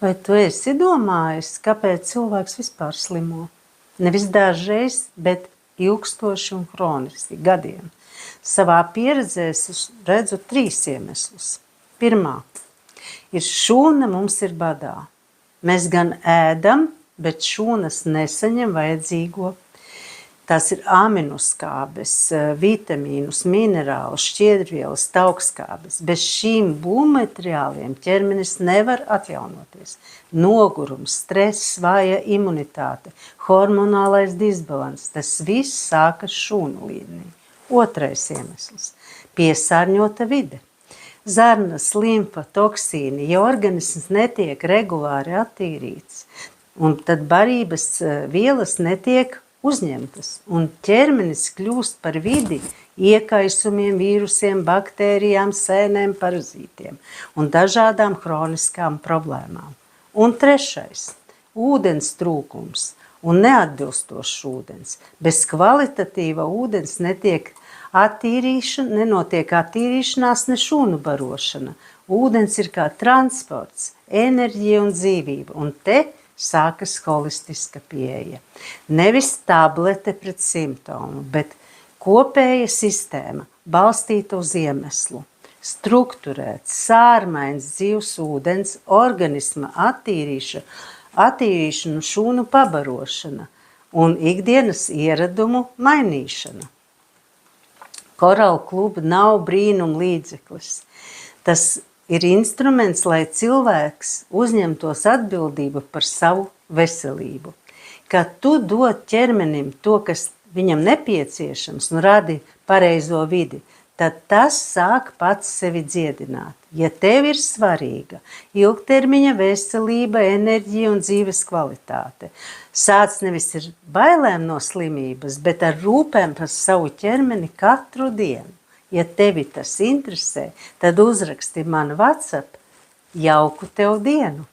Vai tu esi domājis, kāpēc cilvēks vispār slimo? Nevis dažreiz, bet ilgstoši un hroniski, gadiem. Savā pieredzē es redzu 3 iemeslus. Pirmā ir šūna mums ir badā. Mēs gan ēdam, bet šūnas nesaņem vajadzīgo. Tās ir aminoskābes, vitamīnus, minerālus, šķiedrvielas, taukskābes. Bez šīm būvmateriāliem ķermenis nevar atjaunoties. Nogurums, stress, vāja imunitāte, hormonālais disbalans, tas viss sākas šūnu līmenī. Otrais iemesls – piesārņota vide. Zarnas, limfa, toksīni, ja organisms netiek regulāri attīrīts, un tad barības vielas netiek uzņemtas, un ķermenis kļūst par vidi iekaisumiem, vīrusiem, baktērijām, sēnēm, parazītiem un dažādām hroniskām problēmām. Un trešais – ūdens trūkums un neatbilstošs ūdens. Bez kvalitatīva ūdens nenotiek attīrīšanās, ne šūnu barošana. Ūdens ir kā transports, enerģija un dzīvība, un te sākas holistiska pieeja. Nevis tablete pret simptomu, bet kopēja sistēma, balstīta uz iemeslu. Strukturēts, sārmains dzīvs ūdens, organisma attīrīšana, šūnu pabarošana un ikdienas ieradumu mainīšana. Korāla kluba nav brīnum līdzeklis. Tas ir instruments, lai cilvēks uzņemtos atbildību par savu veselību. Kad tu dod ķermenim to, kas viņam nepieciešams, un radi pareizo vidi, tad tas sāk pats sevi dziedināt. Ja tev ir svarīga ilgtermiņa veselība, enerģija un dzīves kvalitāte, sāc nevis ar bailēm no slimības, bet ar rūpēm par savu ķermeni katru dienu. Ja tevi tas interesē, tad uzraksti man WhatsApp. Jauku tev dienu!